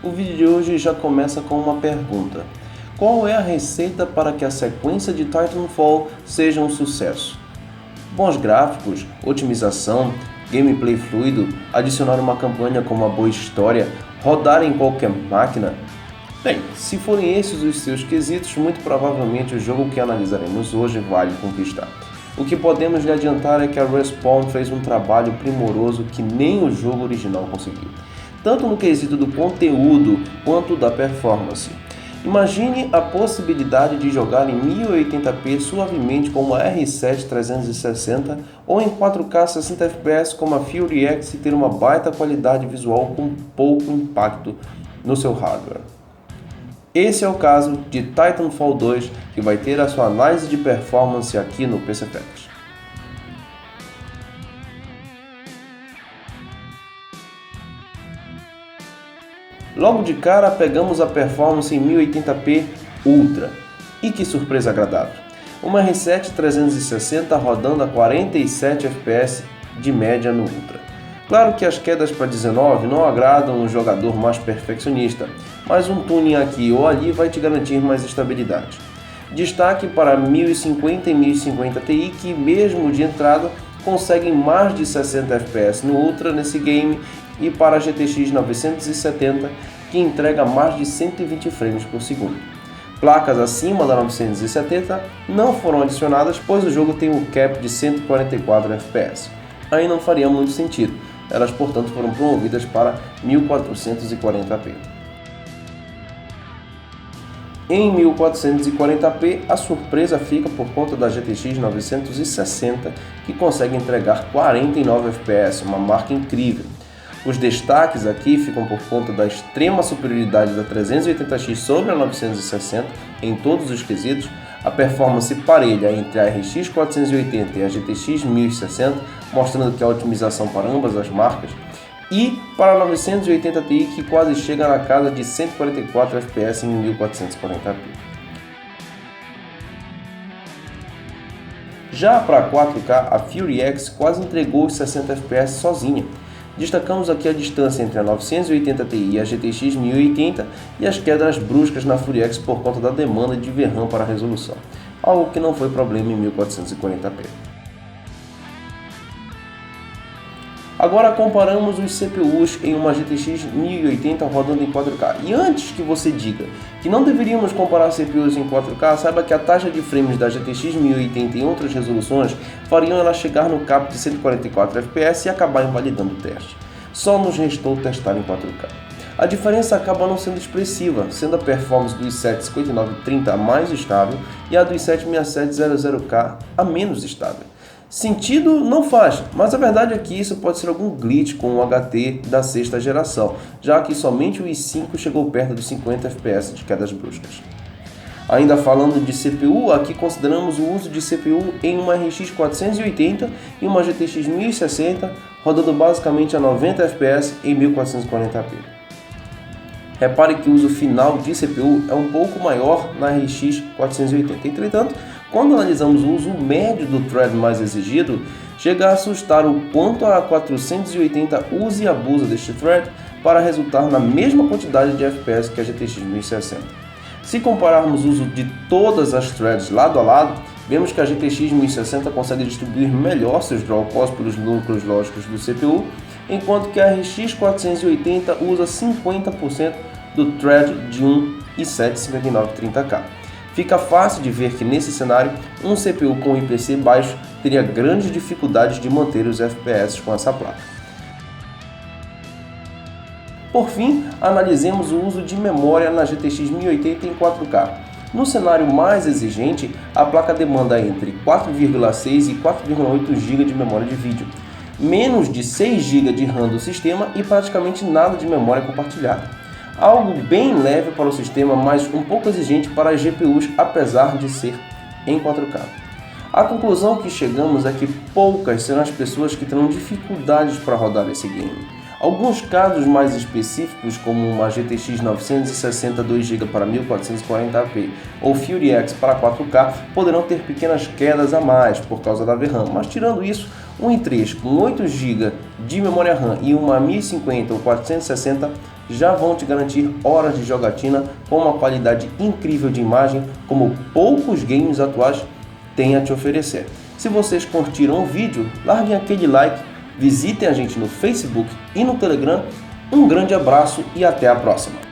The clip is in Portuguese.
O vídeo de hoje já começa com uma pergunta: qual é a receita para que a sequência de Titanfall seja um sucesso? Bons gráficos, otimização, gameplay fluido, adicionar uma campanha com uma boa história, rodar em qualquer máquina? Bem, se forem esses os seus quesitos, muito provavelmente o jogo que analisaremos hoje vale conquistar. O que podemos lhe adiantar é que a Respawn fez um trabalho primoroso que nem o jogo original conseguiu, tanto no quesito do conteúdo quanto da performance. Imagine a possibilidade de jogar em 1080p suavemente com uma R7 360 ou em 4K 60 fps como a Fury X e ter uma baita qualidade visual com pouco impacto no seu hardware. Esse é o caso de Titanfall 2, que vai ter a sua análise de performance aqui no PC Facts. Logo de cara pegamos a performance em 1080p Ultra. E que surpresa agradável! Uma R7 360 rodando a 47 fps de média no Ultra. Claro que as quedas para 19 não agradam o jogador mais perfeccionista, mas um tuning aqui ou ali vai te garantir mais estabilidade. Destaque para 1050 e 1050 Ti que mesmo de entrada conseguem mais de 60 fps no Ultra nesse game, e para a GTX 970 que entrega mais de 120 frames por segundo. Placas acima da 970 não foram adicionadas, pois o jogo tem um cap de 144 fps. Aí não faria muito sentido. Elas, portanto, foram promovidas para 1440p. Em 1440p, a surpresa fica por conta da GTX 960, que consegue entregar 49 fps, uma marca incrível. Os destaques aqui ficam por conta da extrema superioridade da 380X sobre a 960 em todos os quesitos, a performance parelha entre a RX 480 e a GTX 1060, mostrando que a otimização para ambas as marcas, e para a 980 Ti que quase chega na casa de 144 fps em 1440p. Já para 4K, a Fury X quase entregou os 60 fps sozinha. Destacamos aqui a distância entre a 980 Ti e a GTX 1080 e as quedas bruscas na Fury X por conta da demanda de VRAM para a resolução, algo que não foi problema em 1440p. Agora comparamos os CPUs em uma GTX 1080 rodando em 4K. E antes que você diga que não deveríamos comparar CPUs em 4K, saiba que a taxa de frames da GTX 1080 em outras resoluções fariam ela chegar no cap de 144 fps e acabar invalidando o teste. Só nos restou testar em 4K. A diferença acaba não sendo expressiva, sendo a performance do i7 5930 a mais estável e a do i7 6700K a menos estável. Sentido não faz, mas a verdade é que isso pode ser algum glitch com o HT da sexta geração, já que somente o i5 chegou perto dos 50 fps de quedas bruscas. Ainda falando de CPU, aqui consideramos o uso de CPU em uma RX 480 e uma GTX 1060, rodando basicamente a 90 fps em 1440p. Repare que o uso final de CPU é um pouco maior na RX 480, entretanto, quando analisamos o uso médio do thread mais exigido, chega a assustar o quanto a 480 usa e abusa deste thread para resultar na mesma quantidade de FPS que a GTX 1060. Se compararmos o uso de todas as threads lado a lado, vemos que a GTX 1060 consegue distribuir melhor seus draw costs pelos núcleos lógicos do CPU, enquanto que a RX 480 usa 50% do thread de um i7 5930K. Fica fácil de ver que nesse cenário, um CPU com IPC baixo teria grandes dificuldades de manter os FPS com essa placa. Por fim, analisemos o uso de memória na GTX 1080 em 4K. No cenário mais exigente, a placa demanda entre 4,6 e 4,8 GB de memória de vídeo, menos de 6 GB de RAM do sistema e praticamente nada de memória compartilhada. Algo bem leve para o sistema, mas um pouco exigente para as GPUs, apesar de ser em 4K. A conclusão que chegamos é que poucas serão as pessoas que terão dificuldades para rodar esse game. Alguns casos mais específicos, como uma GTX 960 2GB para 1440p ou Fury X para 4K, poderão ter pequenas quedas a mais por causa da VRAM, mas tirando isso, um i3 com 8GB de memória RAM e uma 1050 ou 460 já vão te garantir horas de jogatina com uma qualidade incrível de imagem como poucos games atuais têm a te oferecer. Se vocês curtiram o vídeo, larguem aquele like, visitem a gente no Facebook e no Telegram. Um grande abraço e até a próxima!